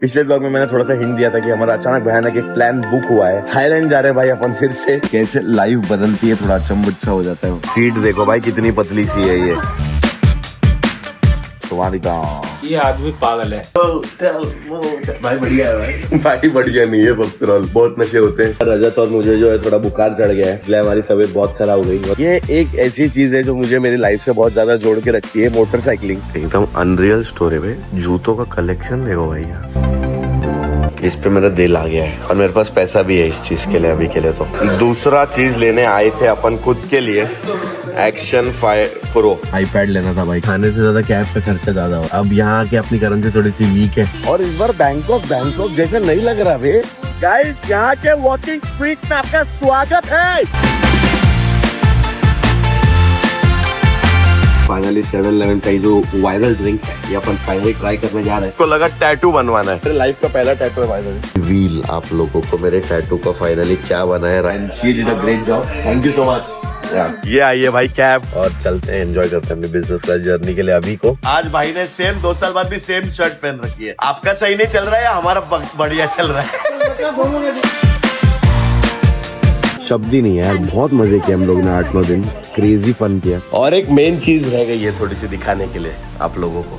पिछले ब्लॉग में मैंने थोड़ा सा हिंट दिया था कि हमारा अचानक भयानक एक प्लान बुक हुआ है। थाईलैंड जा रहे हैं भाई अपन फिर से। कैसे लाइफ बदलती है, थोड़ा अचंभित सा हो जाता है। सीट देखो भाई कितनी पतली सी है ये। ये आदमी पागल है। भाई बढ़िया है भाई बढ़िया नहीं है बकरौल, बहुत नशे होते हैं। रजत और मुझे जो है थोड़ा बुखार चढ़ गया है, इसलिए हमारी तबीयत बहुत खराब हो गई। ये एक ऐसी चीज है जो मुझे मेरी लाइफ से बहुत ज्यादा जोड़ के रखती है, मोटरसाइकिलिंग। एकदम अनरियल स्टोरी में जूतों का कलेक्शन देखो भाई यार। इस पे मेरा दिल आ गया है और मेरे पास पैसा भी है इस चीज के लिए अभी के लिए। तो दूसरा चीज लेने आए थे अपन खुद के लिए, एक्शन 5 प्रो आईपैड लेना था भाई। खाने से ज्यादा कैब पे खर्चा ज्यादा हो। अब यहाँ के अपनी करेंसी थोड़ी सी वीक है और इस बार बैंकॉक जैसा नहीं लग रहा बे। गाइस यहाँ के वॉकिंग स्ट्रीट में आपका स्वागत है। फाइनली 7-Eleven का जो वायरल ड्रिंक है ये अपन फाइनली ट्राई करने जा रहे हैं। को लगा टैटू बनवाना है, लाइफ का पहला टैटू है फाइनली। व्हील आप लोगों को मेरे टैटू का फाइनली क्या बना है। And she did a great job, thank you so much. ये आई है भाई कैब और चलते हैं, एंजॉय करते हैं अपनी बिजनेस क्लास जर्नी के लिए। अभी को आज भाई ने सेम 2 साल बाद भी सेम शर्ट पहन रखी है। आपका सही नहीं चल रहा है या हमारा बढ़िया चल रहा है? शब्द ही नहीं है यार, बहुत मजे किए हम लोग ने 8-9 दिन, क्रेजी फन किया। और एक मेन चीज रह गई है थोड़ी सी दिखाने के लिए आप लोगों को।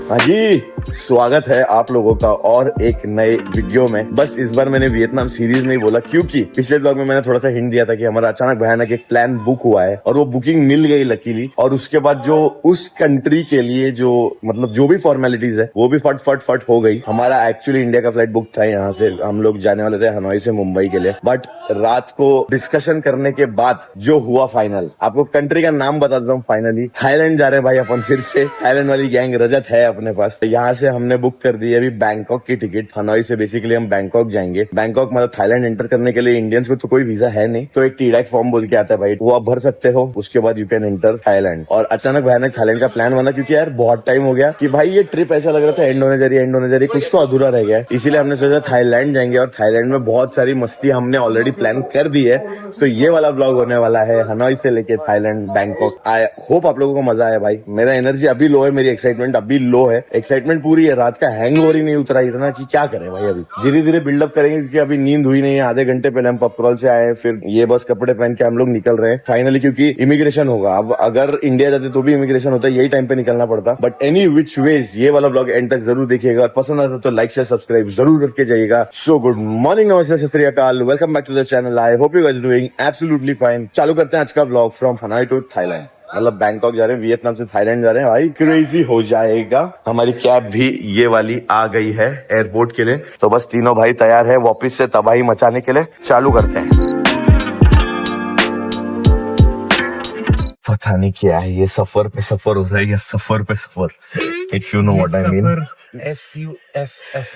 हाँ जी, स्वागत है आप लोगों का और एक नए वीडियो में। बस इस बार मैंने वियतनाम सीरीज नहीं बोला क्योंकि पिछले ब्लॉग में मैंने थोड़ा सा हिंट दिया था कि हमारा अचानक भयानक एक प्लान बुक हुआ है और वो बुकिंग मिल गई लकीली। और उसके बाद जो उस कंट्री के लिए जो मतलब जो भी फॉर्मेलिटीज है वो भी फट हो गई। हमारा एक्चुअली इंडिया का फ्लाइट बुक था, यहाँ से हम लोग जाने वाले थे हनोई से मुंबई के लिए। बट रात को डिस्कशन करने के बाद जो हुआ फाइनल, आपको कंट्री का नाम बता देता हूँ। फाइनली थाईलैंड जा रहे हैं भाई अपन फिर से। थाईलैंड वाली गैंग रजत है अपने पास। यहाँ से हमने बुक कर दी है अभी बैंकॉक की टिकट। हनोई से बेसिकली हम बैंकॉक जाएंगे। बैंकॉक मतलब थाईलैंड एंटर करने के लिए इंडियंस को तो कोई वीजा है नहीं, तो एक टीडैक फॉर्म बोल के आता है भाई, वो आप भर सकते हो। उसके बाद यू कैन एंटर थाईलैंड। और अचानक भयानक थाईलैंड का प्लान बना क्योंकि यार बहुत टाइम हो गया कि भाई ये ट्रिप ऐसा लग रहा था एंड होने जा रही, कुछ तो अधूरा रह गया है। इसीलिए हमने सोचा थाईलैंड जाएंगे और थाईलैंड में बहुत सारी मस्ती हमने ऑलरेडी प्लान कर दी है। तो ये वाला ब्लॉग होने वाला है हनोई से लेके थाईलैंड बैंकॉक। आई होप आप लोगों को मजा आया भाई। मेरा एनर्जी अभी लो है, मेरी एक्साइटमेंट अभी लो है। एक्साइटमेंट पूरी है, रात का हैंगओवर ही नहीं उतरा इतना कि क्या करें भाई। अभी धीरे धीरे बिल्डअप करेंगे क्योंकि अभी नींद हुई नहीं है। आधे घंटे पहले हम पपक्रॉल से आए, फिर ये बस कपड़े पहन के हम लोग निकल रहे हैं फाइनली क्योंकि इमिग्रेशन होगा। अब अगर इंडिया जाते तो भी इमिग्रेशन होता है, यही टाइम पे निकलना पड़ता। बट एनी विच वेज ये वाला ब्लॉग एंड तक जरूर देखिएगा और पसंद आता तो लाइक शेयर सब्सक्राइब जरूर करके जाइएगा। सो गुड मॉर्निंग, नमस्कार, सत श्री अकाल, welcome back to the channel. I hope you guys doing absolutely fine. चालू करते हैं आज का blog from Hanoi to Thailand. मतलब बैंकॉक जा रहे हैं, वियतनाम से थाईलैंड जा रहे हैं भाई। क्रेजी हो जाएगा। हमारी कैब भी ये वाली आ गई है एयरपोर्ट के लिए, तो बस तीनों भाई तैयार है वापस से तबाही मचाने के लिए। चालू करते हैं। पता नहीं क्या है ये, सफर पे सफर हो रहा है या सफर पे सफर, if you know what I mean. SUFFER।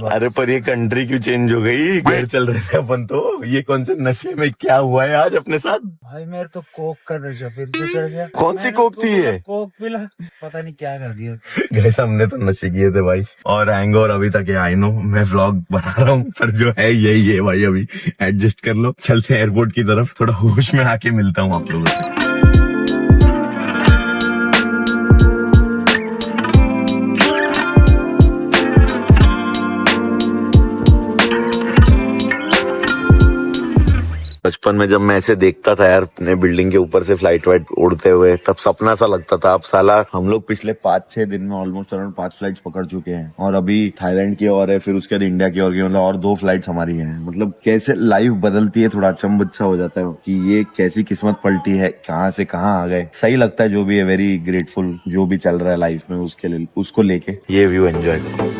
अरे पर ये कंट्री क्यों चेंज हो गई? घर चल रहे थे अपन तो, ये कौन से नशे में क्या हुआ है आज अपने साथ? भाई मेरे तो कोक का नशा फिर से चढ़ गया। कौन सी कोक थी ये? कोक पिला, पता नहीं क्या कर दिया। गैस हमने तो नशे किए थे भाई और हैंगओवर अभी तक है। आई नो मैं व्लॉग बना रहा हूँ पर जो है यही है भाई, अभी एडजस्ट कर लो। चलते हैं एयरपोर्ट की तरफ, थोड़ा होश में आके मिलता हूँ आप लोगों से। बचपन में जब मैं ऐसे देखता था यार अपने बिल्डिंग के ऊपर से फ्लाइट वाइट उड़ते हुए, तब सपना सा लगता था। अब साला हम लोग पिछले 5-6 दिन में ऑलमोस्ट अराउंड 5 फ्लाइट्स पकड़ चुके हैं और अभी थाईलैंड की ओर है, फिर उसके बाद इंडिया की ओर की, मतलब और 2 फ्लाइट्स हमारी हैं। मतलब कैसे लाइफ बदलती है, थोड़ा अचंभित सा हो जाता है कि ये कैसी किस्मत पलटी है, कहाँ से कहाँ आ गए। सही लगता है जो भी है, वेरी ग्रेटफुल जो भी चल रहा है लाइफ में उसके लिए, उसको लेके ये व्यू एंजॉय करो।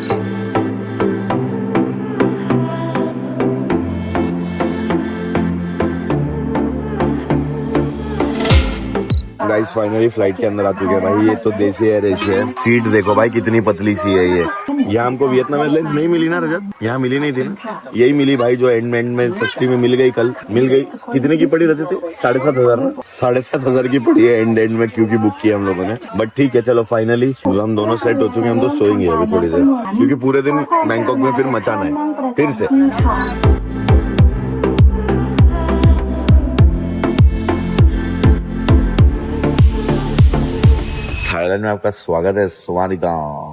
गाइस फाइनली फ्लाइट के अंदर आ चुके हैं भाई। ये तो देसी एयर एशिया है। सीट देखो भाई कितनी पतली सी है ये। यहाँ हमको वियतनाम एयरलाइंस नहीं मिली ना रजत, यहाँ मिली नहीं थी ना, यही मिली भाई जो एंड में सस्ती में मिल गई, कल मिल गई। कितने की पड़ी रहती थी? 7,500 ना, 7,500 की पड़ी है एंड में, क्योंकि बुक किया हम लोगों ने। बट ठीक है चलो, फाइनली हम दोनों सेट हो चुके हैं, हम तो सोएंगे अभी थोड़ी देर, क्योंकि पूरे दिन बैंकॉक में फिर मचाना है फिर से। थाईलैंड में आपका स्वागत है स्वादिका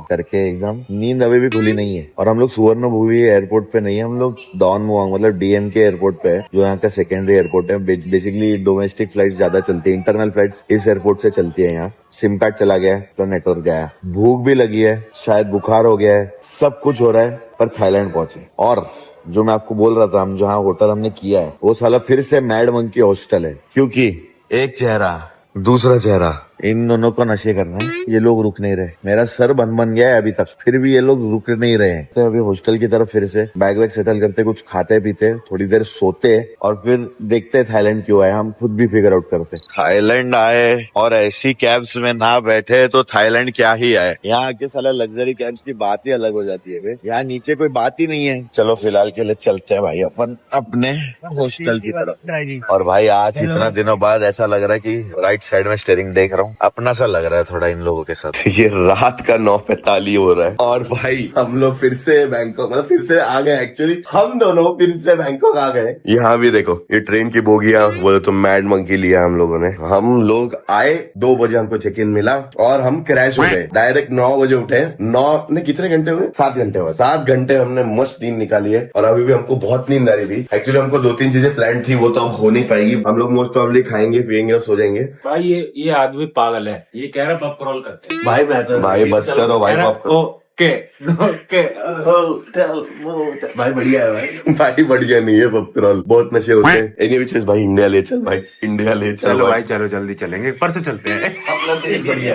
करके। एकदम नींद अभी भी खुली नहीं है, और हम लोग सुवर्णभूमि एयरपोर्ट पे नहीं है, हम लोग डॉन मुआंग मतलब डीएम के एयरपोर्ट पे है, जो यहाँ का सेकेंडरी एयरपोर्ट है। बेसिकली डोमेस्टिक फ्लाइट ज्यादा चलती है, इंटरनल फ्लाइट्स इस एयरपोर्ट से चलती है। यहाँ सिम कार्ड चला गया है तो नेटवर्क गया, भूख भी लगी है, शायद बुखार हो गया है, सब कुछ हो रहा है, पर थाईलैंड पहुंचे। और जो मैं आपको बोल रहा था, हम जहाँ होटल हमने किया है वो साला फिर से मैड मंकी हॉस्टल है, क्योंकि एक चेहरा दूसरा चेहरा, इन दोनों को नशे करना है। ये लोग रुक नहीं रहे, मेरा सर बन गया है अभी तक, फिर भी ये लोग रुक नहीं रहे हैं। तो अभी हॉस्टल की तरफ फिर से बैग वैग सेटल करते, कुछ खाते पीते, थोड़ी देर सोते, और फिर देखते थाईलैंड क्यों आए, हम खुद भी फिगर आउट करते। थाईलैंड आए और ऐसी कैब्स में ना बैठे तो थाईलैंड क्या ही आए। यहाँ आके साला लग्जरी कैब्स की बात ही अलग हो जाती है, यहाँ नीचे कोई बात ही नहीं है। चलो फिलहाल के लिए चलते हैं भाई अपन अपने हॉस्टल की तरफ। और भाई आज इतना दिनों बाद ऐसा लग रहा है कि राइट साइड में स्टीयरिंग देख रहा हूँ, अपना सा लग रहा है थोड़ा इन लोगों के साथ। ये रात का 9:45 हो रहा है, और भाई हम लोग फिर से बैंकॉक, मतलब फिर से आ गए। एक्चुअली हम दोनों फिर से बैंकॉक आ गए। यहाँ भी देखो, ये ट्रेन की बोगियां बोले तो मैड मंकी लिया हम लोगों ने। हम लोग आए 2 बजे, हमको चेक इन मिला, और हम क्रैश हो गए। डायरेक्ट 9 बजे उठे, 9 ने कितने घंटे हुए? 7 घंटे हुए। 7 घंटे हमने मस्त नींद निकाली है, और अभी भी हमको बहुत नींद आ रही थी। एक्चुअली हमको 2-3 चीजें प्लान थी, वो तो अब हो नहीं पाएगी। हम लोग मोस्ट प्रॉब्ली खाएंगे पियेंगे और सो जाएंगे। भाई ये आदमी पागल है, ये कह रहा पॉप क्रॉल करते हैं। भाई मैं तो भाई बस करो भाई, पॉप ओके भाई बढ़िया है भाई बढ़िया नहीं है पॉप क्रॉल, बहुत नशे होते हैं। एनी चीज भाई, इंडिया ले चल भाई, इंडिया ले चल। चलो भाई चलो जल्दी चलेंगे, परसों चलते हैं।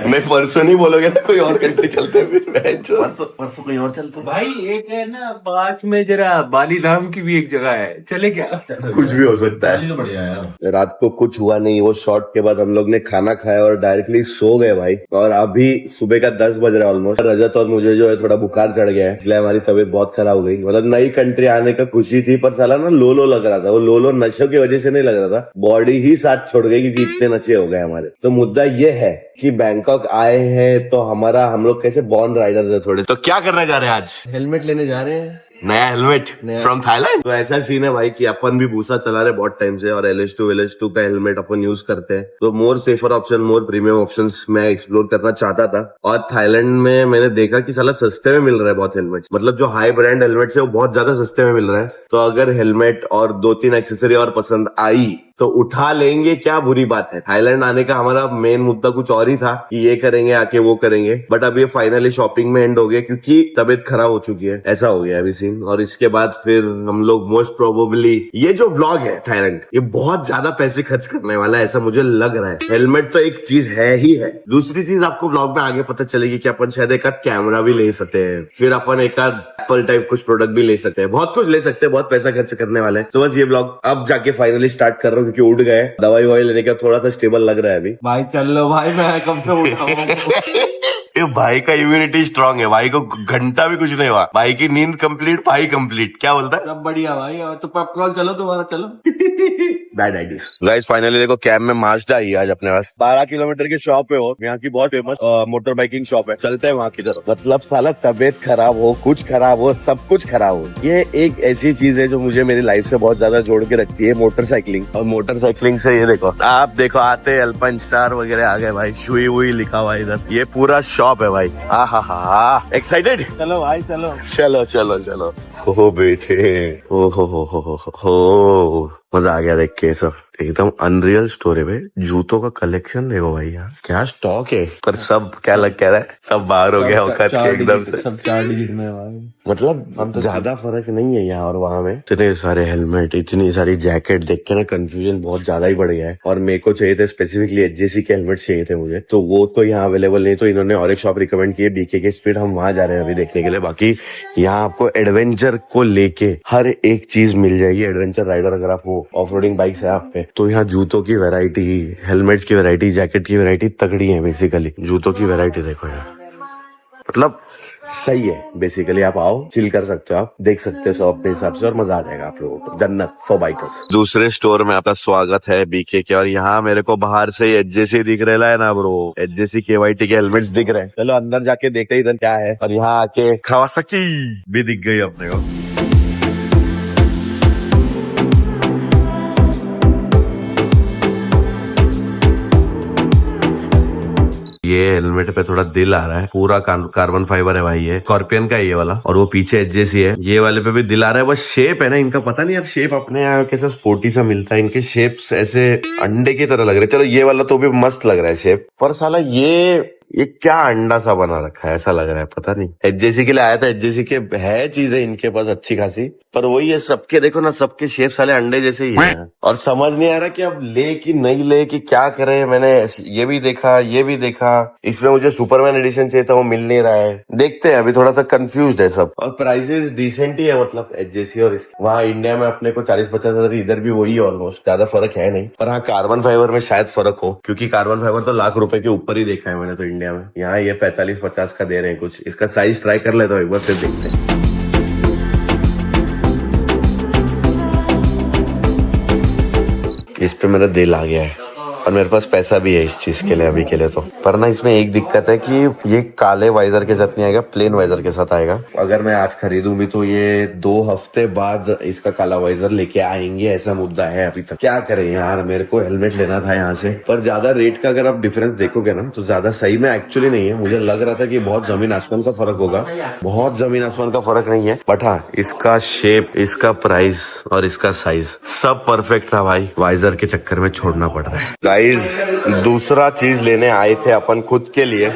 नहीं परसों नहीं बोलोगे ना, कोई और कंट्री चलते हैं फिर। परसों कोई और चलते हैं भाई। एक है ना पास में जरा बाली धाम की भी एक जगह है, चले क्या? कुछ भी हो सकता है। बढ़िया यार, रात को कुछ हुआ नहीं। वो शॉट के बाद हम लोग ने खाना खाया और डायरेक्टली सो गए भाई। और अभी सुबह का 10 बज रहा है ऑलमोस्ट। रजत और मुझे जो है थोड़ा बुखार चढ़ गया है, इसलिए हमारी तबीयत बहुत खराब हो गई। मतलब नई कंट्री आने का खुशी थी, पर साला ना लो लग रहा था। वो लो नशे की वजह से नहीं लग रहा था, बॉडी ही साथ छोड़ गई, क्योंकि इतने नशे हो गए हमारे। तो मुद्दा ये है कि बैंकॉक आए हैं तो हम लोग कैसे बॉर्न राइडर है थोड़े। तो क्या करने जा रहे हैं आज? हेलमेट लेने जा रहे हैं, नया हेलमेट फ्रॉम थाईलैंड। तो ऐसा सीन है भाई कि अपन भी भूसा चला रहे बहुत टाइम से, और LH2 का हेलमेट अपन यूज करते हैं। तो मोर सेफर ऑप्शन, मोर प्रीमियम ऑप्शंस मैं एक्सप्लोर करना चाहता था। और थाईलैंड में मैंने देखा कि साला सस्ते में मिल रहा है बहुत हेलमेट, मतलब जो हाई ब्रांड हेलमेट है वो बहुत ज्यादा सस्ते में मिल रहा है। तो अगर हेलमेट और 2-3 एक्सेसरी और पसंद आई तो उठा लेंगे, क्या बुरी बात है। थाईलैंड आने का हमारा मेन मुद्दा कुछ और ही था कि ये करेंगे आके वो करेंगे, बट अब ये फाइनली शॉपिंग में एंड हो गया, क्योंकि तबीयत खराब हो चुकी है। ऐसा हो गया अभी सीन। और इसके बाद फिर हम लोग मोस्ट प्रोबेबली, ये जो ब्लॉग है थाईलैंड, ये बहुत ज्यादा पैसे खर्च करने वाला है, ऐसा मुझे लग रहा है। हेलमेट तो एक चीज है ही है, दूसरी चीज आपको ब्लॉग में आगे पता चलेगी कि अपन शायद एक आध कैमरा भी ले सकते हैं, फिर अपन एक आध एप्पल टाइप कुछ प्रोडक्ट भी ले सकते हैं, बहुत कुछ ले सकते हैं, बहुत पैसा खर्च करने वाले हैं। तो बस ये ब्लॉग अब जाके फाइनली स्टार्ट कर रहा हूँ, क्योंकि उठ गए। दवाई ववाई लेने का थोड़ा सा स्टेबल लग रहा है अभी। भाई चल लो भाई, मैं कब से उठाऊं। ये भाई का इम्यूनिटी स्ट्रांग है, भाई को घंटा भी कुछ नहीं हुआ, भाई की नींद कंप्लीट, भाई कंप्लीट। क्या बोलता है? सब बढ़िया भाई। तो पॉपकॉर्न चलो, तुम्हारा चलो। Bad idea. गाइस फाइनली देखो, कैब में माजदा आई आज अपने पास। 12 किलोमीटर की शॉप है वो, यहाँ की बहुत फेमस मोटर बाइकिंग शॉप है। चलते हैं वहाँ की तरफ। मतलब साला तबीयत खराब हो, कुछ खराब हो, सब कुछ खराब हो, ये एक ऐसी चीज है जो मुझे मेरी लाइफ से बहुत ज्यादा जोड़ के रखती है, मोटरसाइकिलिंग। और मोटरसाइकिलिंग से ये देखो, आप देखो आते अल्पाइन स्टार वगैरह आ गए भाई, शुई वुई लिखा हुआ इधर, ये पूरा शॉप है भाई। हा एक्साइटेड? चलो भाई चलो। चलो चलो चलो। हो बेटे, ओ हो मजा आ गया देख के। सब एकदम अनरियल स्टोर है भाई। जूतों का कलेक्शन देखो भाई, यार क्या स्टॉक है। पर सब क्या कह रहा है, सब बाहर हो गया औकात के एकदम से। सब 4 डिजिट में भाई। मतलब ज्यादा फर्क नहीं है यहाँ और वहाँ में। इतने सारे हेलमेट, इतनी सारी जैकेट देख के ना कंफ्यूजन बहुत ज्यादा ही बढ़ गया है। और मेरे को चाहिए थे स्पेसिफिकली HJC के हेलमेट चाहिए थे मुझे, तो वो तो यहाँ अवेलेबल नहीं। तो इन्होंने और एक शॉप रिकमेंड की है, BK के स्पीड। हम वहाँ जा रहे हैं अभी देखने के लिए। बाकी यहाँ आपको एडवेंचर को लेके हर एक चीज मिल जाएगी। एडवेंचर राइडर अगर आप हो, ऑफ रोडिंग बाइक्स है आप पे, तो यहाँ जूतों की वैरायटी, हेलमेट्स की वैरायटी, जैकेट की वैरायटी तगड़ी है। बेसिकली जूतों की वैरायटी देखो यार, मतलब सही है। बेसिकली आप आओ, चिल कर सकते हो, आप देख सकते हो सब अपने हिसाब से और मजा आ जाएगा आप लोगों को। जन्नत फॉर बाइकर्स। दूसरे स्टोर में आपका स्वागत है बीके के, और यहाँ मेरे को बाहर से एचजेसी दिख रहा है ना ब्रो, एचजेसी केवाईटी के हेलमेट्स दिख रहे हैं। चलो अंदर जाके देखते हैं इधर क्या है, और यहाँ आके कावासाकी भी दिख गई अपने को। ये हेलमेट पे थोड़ा दिल आ रहा है, पूरा कार्बन फाइबर है भाई, ये स्कॉर्पियन का है ये वाला, और वो पीछे एचजेसी है। ये वाले पे भी दिल आ रहा है, बस शेप है ना इनका, पता नहीं यार शेप अपने यहाँ कैसा स्पोर्टी सा मिलता है, इनके शेप्स ऐसे अंडे की तरह लग रहे हैं। चलो ये वाला तो भी मस्त लग रहा है शेप, पर साला ये क्या अंडा सा बना रखा है, ऐसा लग रहा है, पता नहीं। एचजेसी के लिए आया था, एचजेसी के है चीजें इनके पास अच्छी खासी, पर वही है सबके देखो ना, सबके शेप साले अंडे जैसे ही हैं, और समझ नहीं आ रहा कि अब ले कि नहीं ले कि क्या करें। मैंने ये भी देखा, ये भी देखा, इसमें मुझे सुपरमैन एडिशन चाहिए था, वो मिल नहीं रहा है। देखते हैं, अभी थोड़ा सा कंफ्यूज है सब, और प्राइसेस डिसेंट ही है, मतलब एचजेसी और वहाँ इंडिया में अपने को 40-50 हजार, इधर भी वही ऑलमोस्ट, ज्यादा फर्क है नहीं। पर हाँ कार्बन फाइबर में शायद फर्क हो, क्योंकि कार्बन फाइबर तो लाख रुपए के ऊपर ही देखा है मैंने तो इंडिया में। यहाँ ये 45-50 का दे रहे हैं कुछ। इसका साइज ट्राई कर लेता हूँ एक बार, फिर देखते हैं। इस पे मेरा दिल आ गया है, और मेरे पास पैसा भी है इस चीज के लिए अभी के लिए तो। पर ना इसमें एक दिक्कत है कि ये काले वाइजर के साथ नहीं आएगा, प्लेन वाइजर के साथ आएगा। अगर मैं आज खरीदूं भी तो ये 2 हफ्ते बाद इसका काला वाइजर लेके आएंगे, ऐसा मुद्दा है अभी तक। क्या करें यार, मेरे को हेलमेट लेना था यहाँ से, पर ज्यादा रेट का अगर आप डिफरेंस देखोगे ना तो ज्यादा सही में एक्चुअली नहीं है। मुझे लग रहा था कि बहुत जमीन आसमान का फर्क होगा, बहुत जमीन आसमान का फर्क नहीं है। बट हाँ, इसका शेप, इसका प्राइस और इसका साइज सब परफेक्ट था भाई, वाइजर के चक्कर में छोड़ना पड़ रहा है। गाइस दूसरा चीज लेने आए थे अपन खुद के लिए,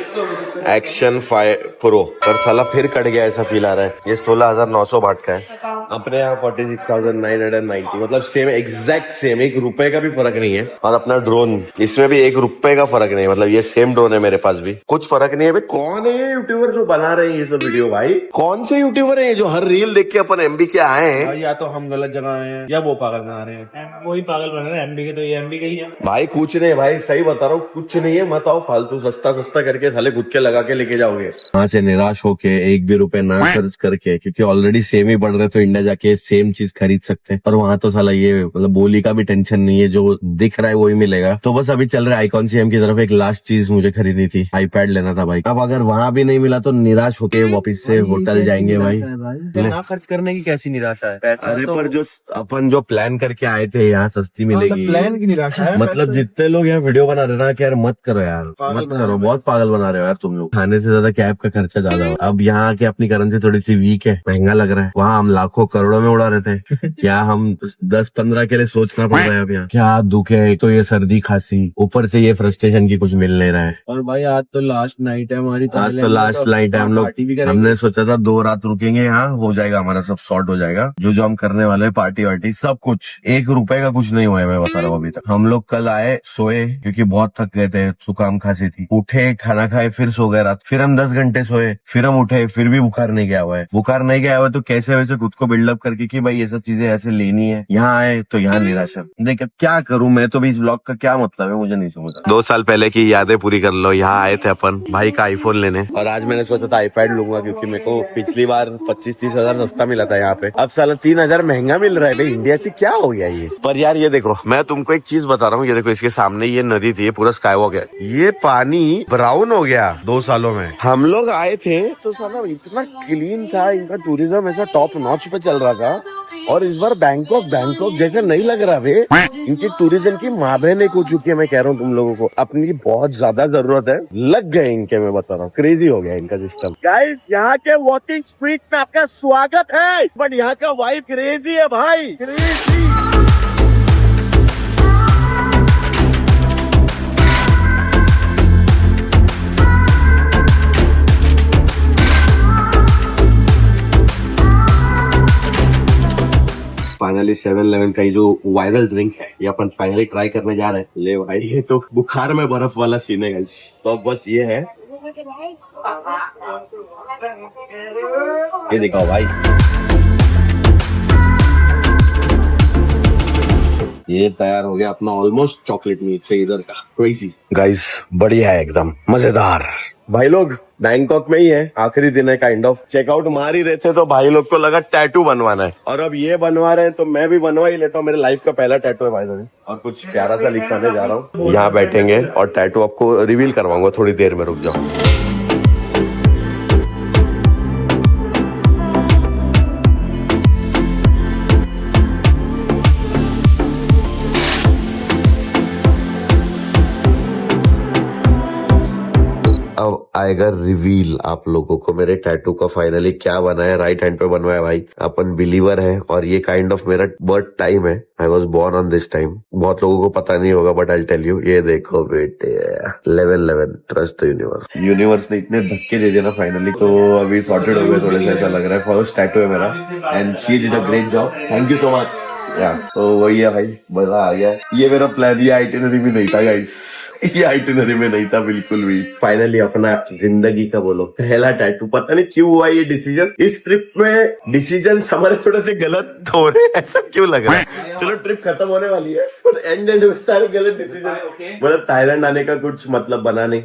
एक्शन 5 प्रो, पर साला फिर कट गया ऐसा फील आ रहा है। ये 16,900 बात का है, अपने यहाँ 46,990, मतलब सेम, एग्जैक्ट सेम, 1 रुपए का भी फर्क नहीं है। और अपना ड्रोन, इसमें भी 1 रुपए का फर्क नहीं है, मतलब ये सेम ड्रोन है मेरे पास भी, कुछ फर्क नहीं है। भाई कौन है ये यूट्यूबर जो बना रहे हैं ये सब वीडियो, भाई कौन से यूट्यूबर है जो हर रील देख के अपन एमबी के आए हैं? या तो हम गलत जगह आए हैं या वो पागल बना रहे हैं। वही पागल बना रहे हैं एमबी के, तो ये एमबी का ही है भाई। कुछ नहीं भाई, सही बता रहा हूँ, कुछ नहीं है। मत आओ फालतू सस्ता सस्ता करके साले खुद के लगा के लेके जाओगे, वहां से निराश होके 1 भी रुपए ना खर्च करके, क्योंकि ऑलरेडी सेम ही पड़ रहे तो इंडिया जाके सेम चीज खरीद सकते हैं। और वहां तो साला ये मतलब बोली का भी टेंशन नहीं है, जो दिख रहा है वही मिलेगा। तो बस अभी चल रहा है आईकॉन सीएम की तरफ। एक लास्ट चीज मुझे खरीदनी थी, आईपैड लेना था भाई। अब अगर वहां भी नहीं मिला तो निराश होके वापस से होटल जाएंगे भाई। ना खर्च करने की कैसी निराशा है, पैसा अरे तो पर जो अपन जो प्लान करके आए थे यहाँ सस्ती मिलेगी, प्लान की निराशा है। मतलब जितने लोग यहाँ वीडियो बना रहे ना कि यार मत करो यार, मत करो, बहुत पागल बना रहे हो यार तुम लोग। खाने से ज्यादा कैब का खर्चा ज्यादा हो। अब यहाँ आके अपनी करेंसी थोड़ी सी वीक है, महंगा लग रहा है। वहाँ हम लाखों करोड़ों में उड़ा रहे थे, क्या हम 10-15 के लिए सोचना पड़ रहा है। अब यहाँ क्या दुख है, एक तो ये सर्दी खांसी, ऊपर से ये फ्रस्ट्रेशन की कुछ मिल नहीं रहा है। और भाई आज तो लास्ट नाइट है हमारी, आज तो लास्ट नाइट है, हम लोग हमने सोचा था 2 रात रुकेंगे यहाँ, हो जाएगा हमारा सब सॉर्ट हो जाएगा। जो हम करने वाले हैं, पार्टी वार्टी सब कुछ, 1 रुपए का कुछ नहीं हुआ है, मैं बता रहा हूँ अभी तक। हम लोग कल आए, सोए क्योंकि बहुत थक गए थे, जुकाम खांसी थी, उठे खाना खाए, फिर सो गए रात, फिर हम 10 घंटे सोए, फिर हम उठे, फिर भी बुखार नहीं गया हुआ है। बुखार नहीं गया हुआ है तो कैसे वैसे खुद को बिल्डअप करके कि भाई ये सब चीजें ऐसे लेनी है, यहाँ आए तो यहाँ निराशा। देख क्या करूं मैं, तो भी इस व्लॉग का क्या मतलब है मुझे नहीं समझ। 2 साल पहले की यादें पूरी कर लो। यहाँ आए थे अपन भाई का आईफोन लेने, और आज मैंने सोचा था आईपैड लूंगा, क्योंकि मेरे को पिछली बार 25-30 हजार सस्ता मिला था यहाँ पे। अब साला 3,000 महंगा मिल रहा है भाई, इंडिया से क्या हो गया ये। पर यार ये देखो, मैं तुमको एक चीज बता रहा हूँ, ये देखो इसके सामने ये नदी थी, ये पूरा स्काई वॉक है, ये पानी ब्राउन हो गया 2 सालों में। हम लोग आए थे तो साला इतना क्लीन था, इनका टूरिज्म ऐसा टॉप नॉच पे चल रहा था। और इस बार बैंकॉक जैसा नहीं लग रहा वे, इनकी टूरिज्म की माँ बहन हो चुकी है। मैं कह रहा हूँ तुम लोगों को अपनी की बहुत ज्यादा जरूरत है, लग गए इनके, मैं बता रहा हूँ, क्रेजी हो गया इनका सिस्टम। गाइस यहाँ के वॉकिंग स्ट्रीट में आपका स्वागत है, बट यहाँ का वाइब क्रेजी है भाई, क्रेजी। फाइनली 7-Eleven का जो वायरल ड्रिंक है ये अपन फाइनली ट्राई करने जा रहे हैं। ले भाई, ये तो बुखार में बर्फ वाला सीन है गाइस। तो बस ये है, ये दिखाओ भाई, ये तैयार हो गया अपना ऑलमोस्ट चॉकलेट मीट से इधर का क्रेजी। गाइस बढ़िया है, एकदम मजेदार। भाई लोग बैंकॉक में ही है, आखिरी दिन है काइंड ऑफ। चेकआउट मार ही रहे थे तो भाई लोग को लगा टैटू बनवाना है, और अब ये बनवा रहे हैं तो मैं भी बनवा ही लेता हूँ। मेरे लाइफ का पहला टैटू है भाई साहब, और कुछ प्यारा सा लिखवाने जा रहा हूँ। यहाँ बैठेंगे और टैटू आपको रिवील करवाऊंगा थोड़ी देर में, रुक जाओ। अब आएगा रिवील आप लोगों को मेरे टैटू का फाइनली क्या बना है। राइट हैंड पे बनवाया भाई, अपन बिलीवर है, और ये काइंड ऑफ मेरा बर्थ टाइम है। I was born on this time. बहुत लोगों को पता नहीं होगा बट आई टेल यू। ये देखो बेटे, लेवल 11 ट्रस्ट यूनिवर्स। यूनिवर्स ने इतने धक्के दे दिए ना फाइनली, तो अभी सॉर्टेड हो गए थोड़े से, ऐसा लग रहा है। फर्स्ट टैटू है मेरा and she did a great job, thank you so much. तो वही है भाई, मजा आ गया। ये मेरा प्लान, ये आइटिनरी में नहीं था गाइस, ये आइटिनरी में नहीं था बिल्कुल भी। फाइनली अपना जिंदगी का बोलो पहला टैटू। पता नहीं क्यों हुआ ये डिसीजन। इस ट्रिप में डिसीजन हमारे थोड़े से गलत हो रहे हैं, ऐसा क्यों लग रहा है? चलो ट्रिप खत्म होने वाली है पर एंड में सारे गलत डिसीजन। मतलब थाईलैंड आने का कुछ मतलब बना नहीं।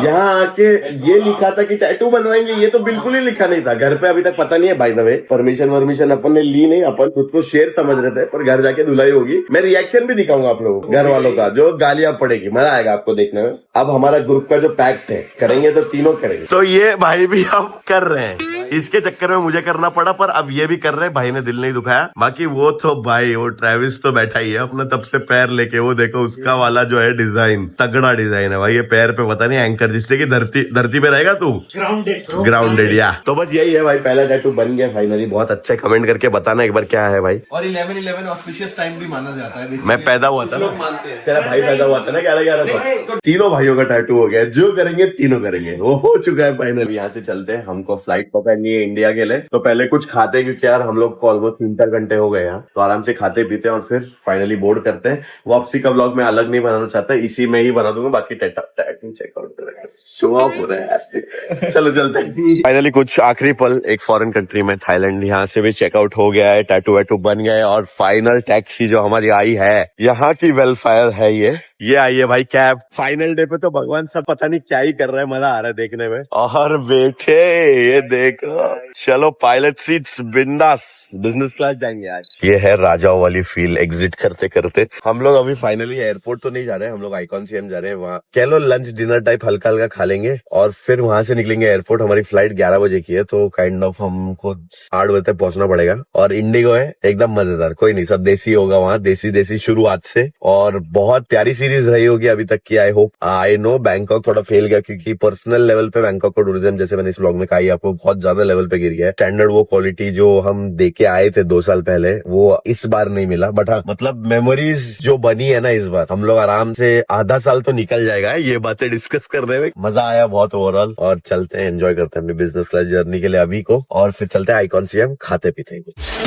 यहाँ आके ये लिखा था कि टैटू बनवाएंगे, ये तो बिल्कुल ही लिखा नहीं था। घर पे अभी तक पता नहीं है बाय द वे, परमिशन अपन ने ली नहीं। अपन खुद को शेर समझ रहे थे, पर घर जाके धुलाई होगी। मैं रिएक्शन भी दिखाऊंगा आप लोगों को घर वालों का, जो गालियां पड़ेगी, मजा आएगा आपको देखने में। अब हमारा ग्रुप का जो पैक्ट है, करेंगे तो तीनों करेंगे। तो ये भाई भी अब कर रहे हैं, इसके चक्कर में मुझे करना पड़ा, पर अब ये भी कर रहे हैं। भाई ने दिल नहीं दुखाया। बाकी वो तो भाई, वो ट्रेविस तो बैठा ही है अपना तब से पैर लेके। वो देखो उसका वाला जो है डिजाइन, तगड़ा डिजाइन है भाई। ये पैर पे पता नहीं एंकर, जिससे कि धरती पे रहेगा तू ग्राउंडेड। या तो बस यही है भाई, पहला टैटू बन गया फाइनली। बहुत अच्छा, कमेंट करके बताना एक बार क्या है भाई। और 11/11 ऑस्पिशियस टाइम भी माना जाता है। मैं पैदा हुआ था ना, मानते हैं। तेरा भाई पैदा हुआ था ना 11/11 को। तीनों भाइयों का टैटू हो गया, जो करेंगे तीनों करेंगे। वो हो चुका है फाइनली। यहाँ से चलते हैं, हमको फ्लाइट पकड़नी है इंडिया के लिए। तो पहले कुछ खाते हैं, क्योंकि यार हम लोग को ऑलमोस्ट 3-4 घंटे हो गए यहाँ। तो आराम से खाते पीते हैं और फिर फाइनली बोर्ड करते हैं। वापसी का व्लॉग मैं अलग नहीं बनाना चाहता, इसी में ही बना दूंगा। बाकी टैटू चेकआउट शो ऑफ हो रहा है। चलो चलते हैं। फाइनली कुछ आखिरी पल एक फॉरेन कंट्री में, थाईलैंड। यहाँ से भी चेकआउट हो गया है, टैटू वैटू बन गए, और फाइनल टैक्सी जो हमारी आई है, यहाँ की वेलफेयर है ये आई है भाई कैब। फाइनल डे पे तो भगवान सब पता नहीं क्या ही कर रहा है, मजा आ रहा है देखने में। और बेटे ये देखो, चलो पायलट सीट्स बिंदास, बिजनेस क्लास जाएंगे आज। ये है राजाओं वाली फील। एग्जिट करते करते हम लोग अभी फाइनली एयरपोर्ट तो नहीं जा रहे हैं, हम लोग आइकॉन सीएम जा रहे हैं। वहाँ कह लो लंच डिनर टाइप हल्का हल्का खा लेंगे, और फिर वहां से निकलेंगे एयरपोर्ट। हमारी फ्लाइट 11 बजे की है, तो काइंड ऑफ हमको 8 बजे तक पहुंचना पड़ेगा। और इंडिगो है, एकदम मजेदार, कोई नहीं, सब देसी होगा वहाँ, देसी शुरुआत से। और बहुत प्यारी सीरीज रही होगी अभी तक की। I hope. I know Bangkok थोड़ा फेल गया, क्योंकि पर्सनल लेवल पे बैंकॉक का टूरिज्म, जैसे मैंने इस व्लॉग में कहा, आपको बहुत ज्यादा लेवल पे गिर गया है। स्टैंडर्ड वो क्वालिटी जो हम देके आए थे 2 साल पहले, वो इस बार नहीं मिला। बट हाँ, मतलब मेमोरीज जो बनी है ना इस बार, हम लोग आराम से आधा साल तो निकल जाएगा ये बातें डिस्कस करने में। मजा आया बहुत ओवरऑल। और चलते हैं, एंजॉय करते हैं अपनी बिजनेस क्लास जर्नी के लिए अभी को, और फिर चलते हैं आइकॉन सीएम, खाते पीते हैं कुछ।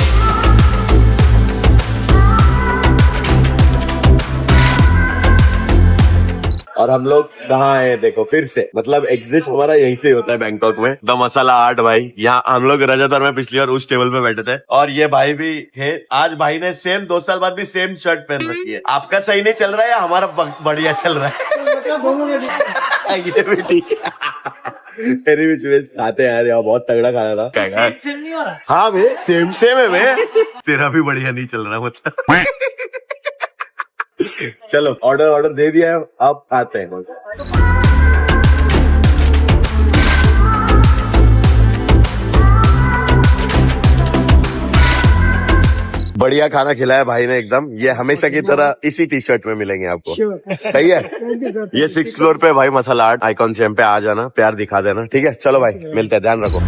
और हम लोग कहाँ हैं देखो फिर से, मतलब एग्जिट हमारा यहीं से होता है बैंकॉक में। द मसाला आर्ट भाई, यहाँ हम लोग रजत और मैं पिछली बार उस टेबल पे बैठे थे, और ये भाई भी थे। आज भाई ने सेम 2 साल बाद भी सेम शर्ट पहन रखी है। आपका सही नहीं चल रहा है, हमारा बढ़िया चल रहा है। ये भी ठीक है। मेरी भी चॉइस खाते हैं यार, बहुत तगड़ा खाना था। सेम नहीं हो रहा। हाँ भे सेम है भे। तेरा भी बढ़िया नहीं चल रहा मतलब। चलो ऑर्डर दे दिया है, अब आते हैं। बढ़िया खाना खिलाया भाई ने एकदम। ये हमेशा की तरह इसी टी शर्ट में मिलेंगे आपको। सही है। ये 6th फ्लोर पे भाई मसाला आर्ट, आइकॉन सीएम पे आ जाना, प्यार दिखा देना। ठीक है चलो भाई, मिलते हैं, ध्यान रखो।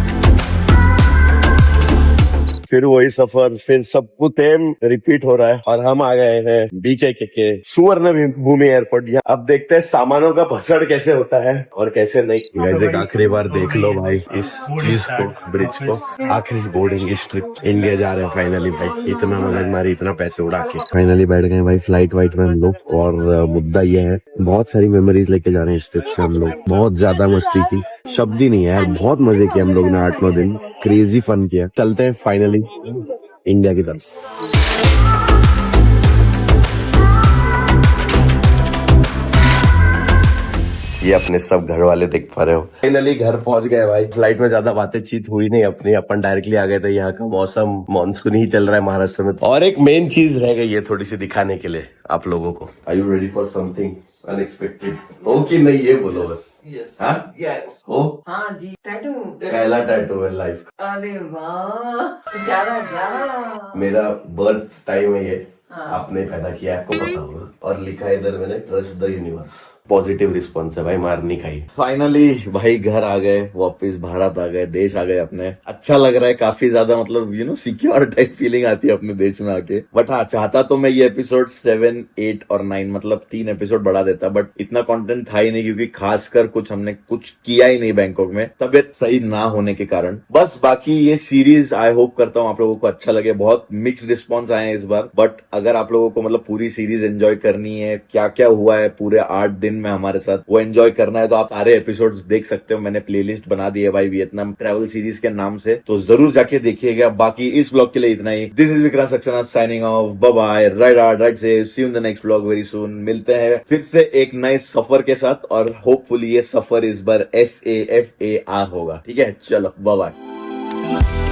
फिर वही सफर, फिर सब कुछ सेम रिपीट हो रहा है, और हम आ गए हैं बीके के सुवर्ण भूमि एयरपोर्ट। यहाँ अब देखते हैं सामानों का भसड़ कैसे होता है और कैसे नहीं। वैसे आखिरी बार देख लो भाई इस चीज को, ब्रिज को। आखिरी बोर्डिंग इस ट्रिप, इंडिया जा रहे हैं फाइनली भाई। इतना मगज मारी, इतना पैसे उड़ा के फाइनली बैठ गए भाई फ्लाइट वाइट में हम लोग। और मुद्दा ये है, बहुत सारी मेमोरीज लेके जा रहे हैं इस ट्रिप से हम लोग। बहुत ज्यादा मस्ती की, शब्द ही नहीं है यार, बहुत मजे किए हम लोग ने। 8-9 दिन क्रेजी फन किया। चलते हैं फाइनली इंडिया की तरफ। ये अपने सब घर वाले देख पा रहे हो। फाइनली घर पहुंच गए भाई। फ्लाइट में ज्यादा बातचीत हुई नहीं अपनी, अपन डायरेक्टली आ गए थे। यहाँ का मौसम मानसून ही चल रहा है महाराष्ट्र में। और एक मेन चीज रह गई है थोड़ी सी दिखाने के लिए आप लोगों को। Are you ready for something unexpected? हो कि नहीं ये बोलो बस। हाँ हो? हाँ जी, टैटू। पहला टैटू है लाइफ का। अरे वाह, ज्यादा मेरा बर्थ टाइम है ये। आपने पैदा किया, आपको पता होगा। और लिखा है इधर मैंने, trust the universe. Positive response है भाई, मार नहीं खाई। फाइनली भाई घर आ गए, वापस भारत आ गए, देश आ गए अपने। अच्छा लग रहा है काफी ज्यादा, मतलब you know secure type feeling आती है अपने देश में आके। बट हाँ, चाहता तो मैं ये एपिसोड 7, 8 और 9 मतलब 3 एपिसोड बढ़ा देता, बट इतना कंटेंट था ही नहीं, क्योंकि खासकर हमने कुछ किया ही नहीं बैंकॉक में, तबियत सही ना होने के कारण। बस बाकी ये सीरीज आई होप करता हूँ आप लोगों को अच्छा लगे। बहुत मिक्स रिस्पॉन्स आए हैं इस बार, बट अगर आप लोगों को मतलब पूरी सीरीज एंजॉय करनी है, क्या क्या हुआ है पूरे 8 दिन में हमारे साथ, वो एंजॉय करना है, तो आप सारे एपिसोड्स देख सकते हो। मैंने प्लेलिस्ट बना दी है भाई वियतनाम ट्रैवल सीरीज के नाम से, तो जरूर जाके देखिएगा। बाकी इस व्लॉग के लिए इतना ही। This is Vikrant Saxena signing off. Bye bye, ride hard ride safe, see you in the next vlog very soon. मिलते हैं फिर से एक नए सफर के साथ, और होपफुली ये सफर इस बार SAFAR होगा। ठीक है, चलो बाय बाय।